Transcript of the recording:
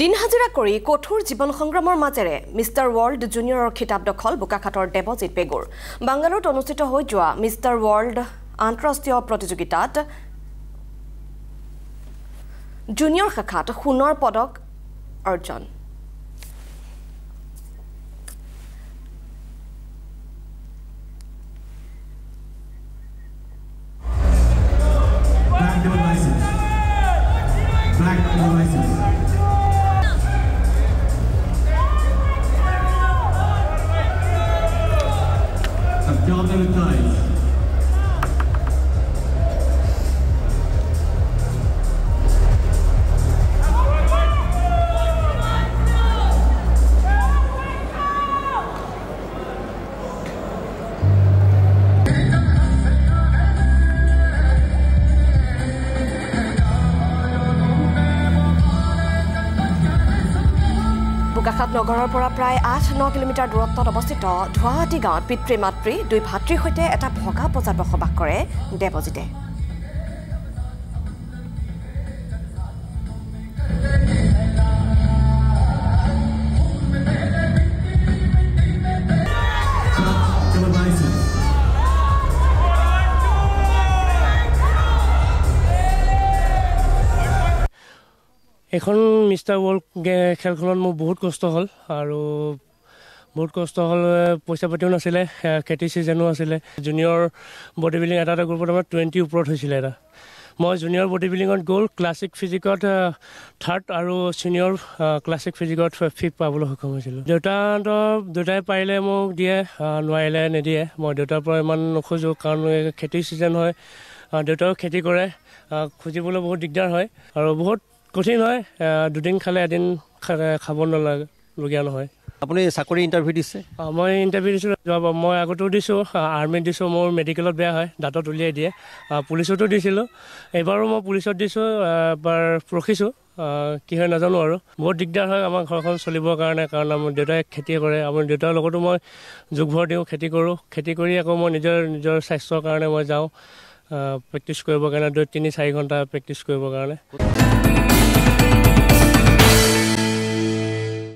দিন হাজিৰা কৰি কঠোৰ জীৱন সংগ্ৰামৰ মাজেৰে মিষ্টাৰ ৱৰ্ল্ড জুনিয়ৰৰ খিতাপ দখল বোকাখাতৰ দেৱজিৎ পেগুৰ বাংগালুৰুত অনুষ্ঠিত হৈ যোৱা মিষ্টাৰ ৱৰ্ল্ড আন্তঃৰাষ্ট্ৰীয় প্ৰতিযোগিতাত জুনিয়ৰ শাখাত সোণৰ পদক অৰ্জন বোকাখাত নগৰৰ পৰা প্ৰায় ৮-৯ কিলোমিটাৰ দূৰত্বত অৱস্থিত ধোৱাহাটী গাঁৱত পিতৃ-মাতৃ দুই ভাতৃৰ সৈতে এটা ভগা বজাত বসবাস কৰে দেৱজিতে। এখন মিষ্টাৰ ৱৰ্ল্ড খেলখনত মোৰ বহুত কষ্ট হ'ল আৰু বহুত কষ্ট হ'ল পইচা পাতিও নাছিলে খেতি ছিজনো আছিলে জুনিয়ৰ বডি বিল্ডিং এটা গ্ৰুপত আমাৰ 20 ওপৰত হৈছিলে এটা মই জুনিয়ৰ বডি বিল্ডিঙত গ'ল ক্লাছিক ফিজিকত 3rd আৰু ছিনিয়ৰ ক্লাছিক ফিজিকত 5th পাবলৈ সক্ষম হৈছিলোঁ দেউতাই পাৰিলে মোক দিয়ে নোৱাৰিলে নিদিয়ে মই দেউতাৰ পৰা ইমান নোখোজোঁ কাৰণ খেতি ছিজন হয় দেউতাও খেতি কৰে খুজিবলৈ বহুত দিগদাৰ হয় আৰু বহুত কঠিন হয় দুদিন খালে এদিন খাব নলগীয়া নহয় আপুনি চাকৰি ইণ্টাৰভিউ দিছে মই ইণ্টাৰভিউ দিছোঁ মই আগতেও দিছোঁ আৰ্মিত দিছোঁ মোৰ মেডিকেলত বেয়া হয় দাঁতত উলিয়াই দিয়ে পুলিচতো দিছিলোঁ এইবাৰো মই পুলিচত দিছোঁ এবাৰ ৰখিছোঁ কি হয় নাজানো আৰু বহুত দিগদাৰ হয় আমাৰ ঘৰখন চলিবৰ কাৰণে কাৰণ আমাৰ দেউতাই খেতি কৰে আমাৰ দেউতাৰ লগতো মই যোগভৰ দিওঁ খেতি কৰোঁ খেতি কৰি আকৌ মই নিজৰ স্বাস্থ্যৰ কাৰণে মই যাওঁ প্ৰেক্টিছ কৰিবৰ কাৰণে 2-3-4 ঘণ্টা প্ৰেক্টিছ কৰিবৰ কাৰণে